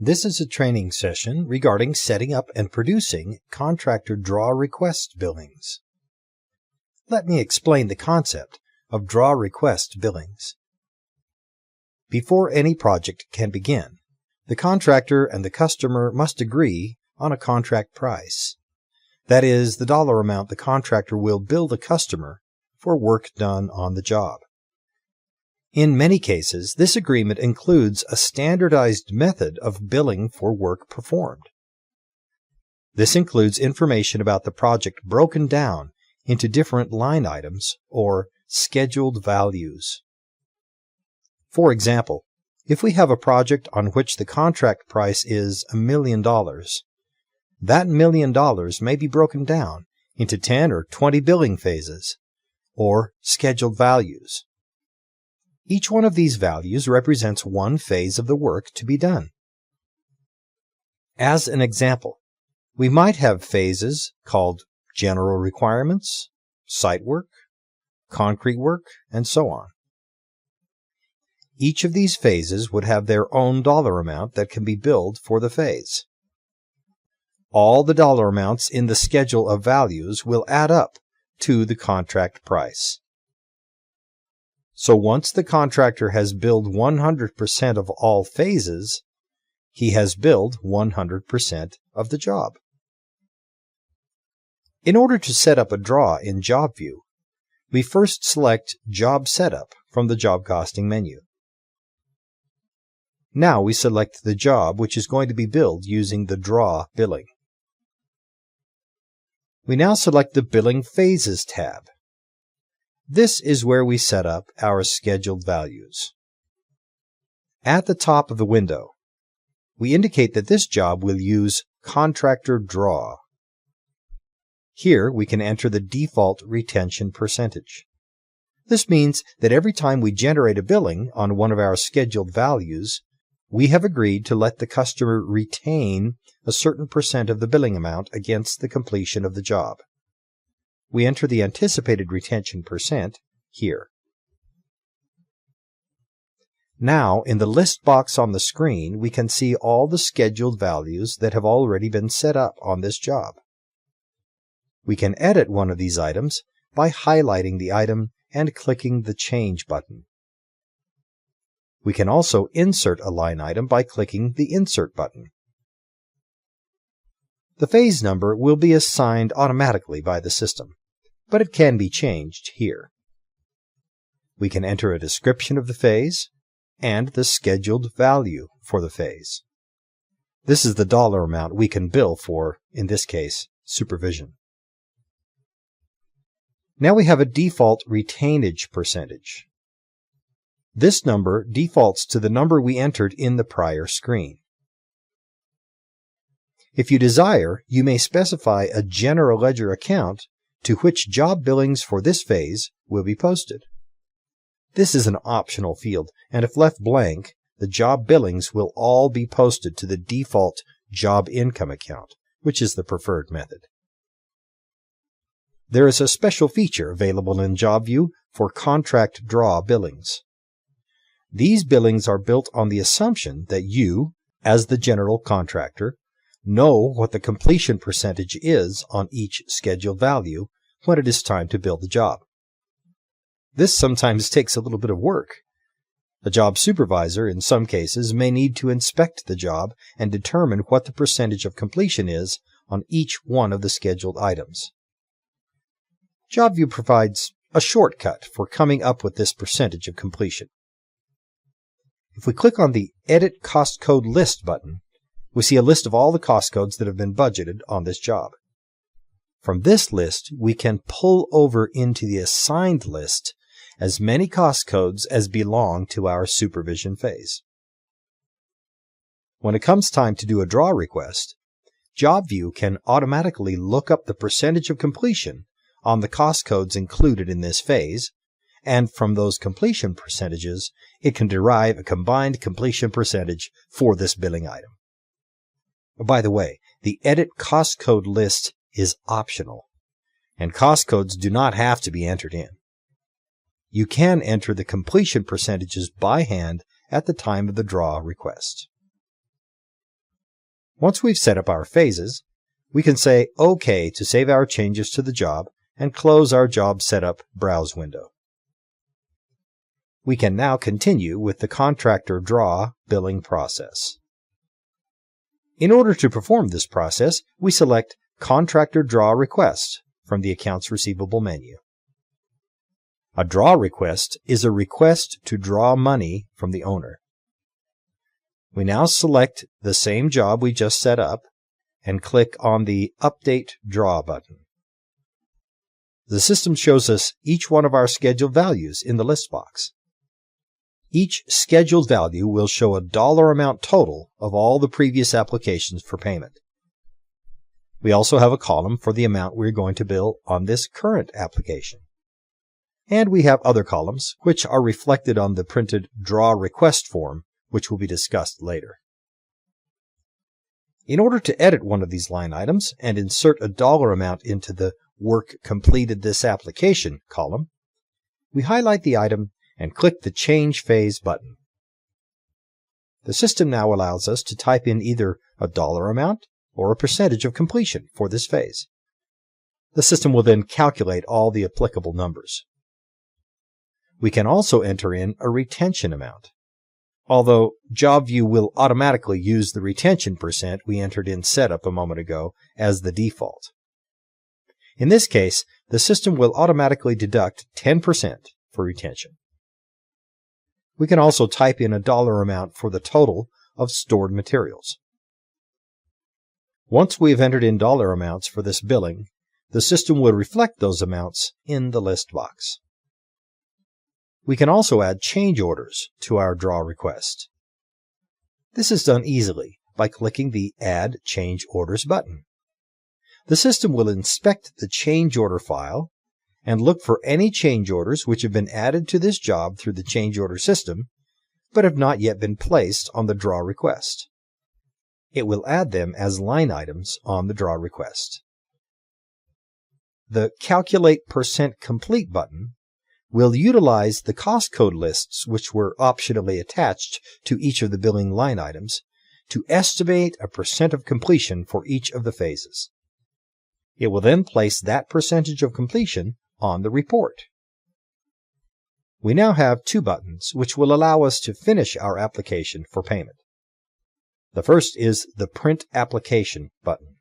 This is a training session regarding setting up and producing contractor draw request billings. Let me explain the concept of draw request billings. Before any project can begin, the contractor and the customer must agree on a contract price. That is, the dollar amount the contractor will bill the customer for work done on the job. In many cases, this agreement includes a standardized method of billing for work performed. This includes information about the project broken down into different line items or scheduled values. For example, if we have a project on which the contract price is $1 million, that $1 million may be broken down into 10 or 20 billing phases, or scheduled values. Each one of these values represents one phase of the work to be done. As an example, we might have phases called general requirements, site work, concrete work, and so on. Each of these phases would have their own dollar amount that can be billed for the phase. All the dollar amounts in the schedule of values will add up to the contract price. So once the contractor has billed 100% of all phases, he has billed 100% of the job. In order to set up a draw in Job View, we first select Job Setup from the Job Costing menu. Now we select the job which is going to be billed using the Draw billing. We now select the Billing Phases tab. This is where we set up our scheduled values. At the top of the window, we indicate that this job will use Contractor Draw. Here we can enter the default retention percentage. This means that every time we generate a billing on one of our scheduled values, we have agreed to let the customer retain a certain percent of the billing amount against the completion of the job. We enter the anticipated retention percent here. Now, in the list box on the screen, we can see all the scheduled values that have already been set up on this job. We can edit one of these items by highlighting the item and clicking the Change button. We can also insert a line item by clicking the Insert button. The phase number will be assigned automatically by the system, but it can be changed here. We can enter a description of the phase and the scheduled value for the phase. This is the dollar amount we can bill for, in this case, supervision. Now we have a default retainage percentage. This number defaults to the number we entered in the prior screen. If you desire, you may specify a general ledger account to which job billings for this phase will be posted. This is an optional field, and if left blank, the job billings will all be posted to the default job income account, which is the preferred method. There is a special feature available in Job View for contract draw billings. These billings are built on the assumption that you, as the general contractor, know what the completion percentage is on each scheduled value when it is time to bill the job. This sometimes takes a little bit of work. A job supervisor, in some cases, may need to inspect the job and determine what the percentage of completion is on each one of the scheduled items. JobView provides a shortcut for coming up with this percentage of completion. If we click on the Edit Cost Code List button, we see a list of all the cost codes that have been budgeted on this job. From this list, we can pull over into the assigned list as many cost codes as belong to our supervision phase. When it comes time to do a draw request, JobView can automatically look up the percentage of completion on the cost codes included in this phase, and from those completion percentages, it can derive a combined completion percentage for this billing item. By the way, the Edit Cost Code List is optional, and cost codes do not have to be entered in. You can enter the completion percentages by hand at the time of the draw request. Once we've set up our phases, we can say OK to save our changes to the job and close our Job Setup browse window. We can now continue with the Contractor Draw billing process. In order to perform this process, we select Contractor Draw Request from the Accounts Receivable menu. A draw request is a request to draw money from the owner. We now select the same job we just set up and click on the Update Draw button. The system shows us each one of our scheduled values in the list box. Each scheduled value will show a dollar amount total of all the previous applications for payment. We also have a column for the amount we're going to bill on this current application. And we have other columns which are reflected on the printed Draw Request form, which will be discussed later. In order to edit one of these line items and insert a dollar amount into the Work Completed This Application column, we highlight the item and click the Change Phase button. The system now allows us to type in either a dollar amount or a percentage of completion for this phase. The system will then calculate all the applicable numbers. We can also enter in a retention amount, although JobView will automatically use the retention percent we entered in setup a moment ago as the default. In this case, the system will automatically deduct 10% for retention. We can also type in a dollar amount for the total of stored materials. Once we have entered in dollar amounts for this billing, the system will reflect those amounts in the list box. We can also add change orders to our draw request. This is done easily by clicking the Add Change Orders button. The system will inspect the change order file and look for any change orders which have been added to this job through the change order system, but have not yet been placed on the draw request. It will add them as line items on the draw request. The Calculate Percent Complete button will utilize the cost code lists which were optionally attached to each of the billing line items to estimate a percent of completion for each of the phases. It will then place that percentage of completion on the report. We now have two buttons which will allow us to finish our application for payment. The first is the Print Application button.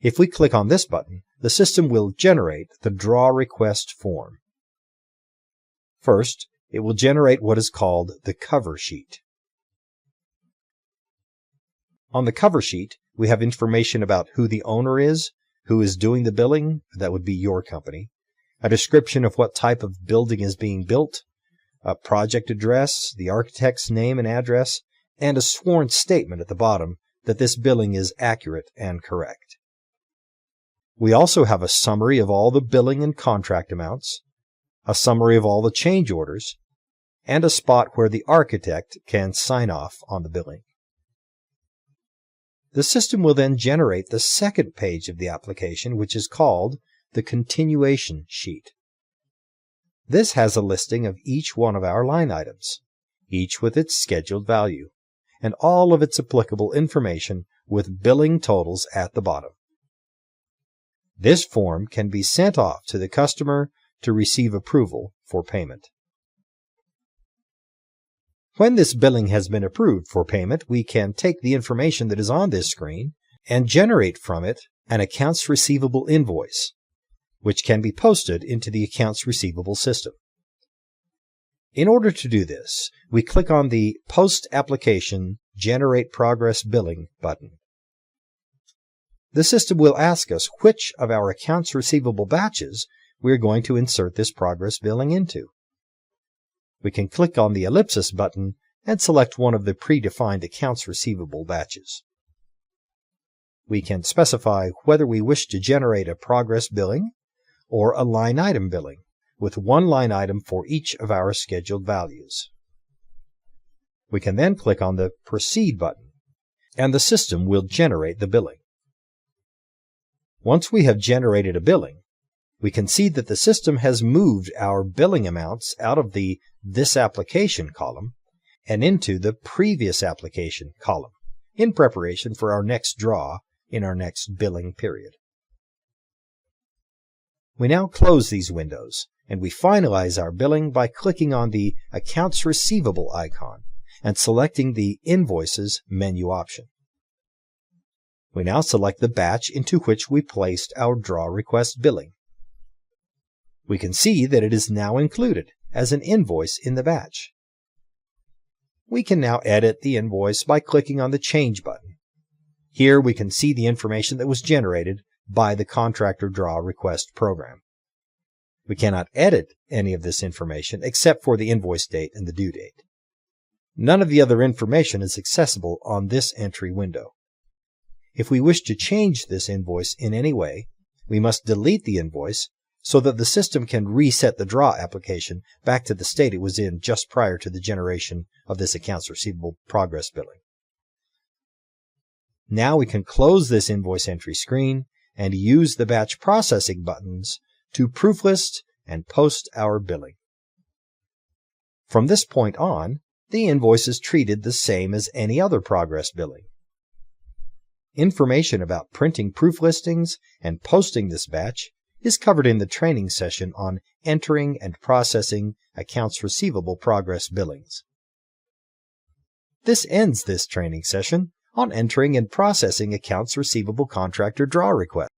If we click on this button, the system will generate the draw request form. First, it will generate what is called the cover sheet. On the cover sheet, we have information about who the owner is, who is doing the billing, that would be your company, a description of what type of building is being built, a project address, the architect's name and address, and a sworn statement at the bottom that this billing is accurate and correct. We also have a summary of all the billing and contract amounts, a summary of all the change orders, and a spot where the architect can sign off on the billing. The system will then generate the second page of the application, which is called the Continuation Sheet. This has a listing of each one of our line items, each with its scheduled value, and all of its applicable information with billing totals at the bottom. This form can be sent off to the customer to receive approval for payment. When this billing has been approved for payment, we can take the information that is on this screen and generate from it an accounts receivable invoice, which can be posted into the accounts receivable system. In order to do this, we click on the Post Application Generate Progress Billing button. The system will ask us which of our accounts receivable batches we are going to insert this progress billing into. We can click on the ellipsis button and select one of the predefined accounts receivable batches. We can specify whether we wish to generate a progress billing or a line item billing, with one line item for each of our scheduled values. We can then click on the Proceed button, and the system will generate the billing. Once we have generated a billing, we can see that the system has moved our billing amounts out of the This Application column and into the Previous Application column in preparation for our next draw in our next billing period. We now close these windows, and we finalize our billing by clicking on the Accounts Receivable icon and selecting the Invoices menu option. We now select the batch into which we placed our draw request billing. We can see that it is now included as an invoice in the batch. We can now edit the invoice by clicking on the Change button. Here we can see the information that was generated by the Contractor Draw Request program. We cannot edit any of this information except for the invoice date and the due date. None of the other information is accessible on this entry window. If we wish to change this invoice in any way, we must delete the invoice so that the system can reset the draw application back to the state it was in just prior to the generation of this accounts receivable progress billing. Now we can close this invoice entry screen and use the batch processing buttons to prooflist and post our billing. From this point on, the invoice is treated the same as any other progress billing. Information about printing proof listings and posting this batch is covered in the training session on entering and processing accounts receivable progress billings. This ends this training session on entering and processing accounts receivable contractor draw requests.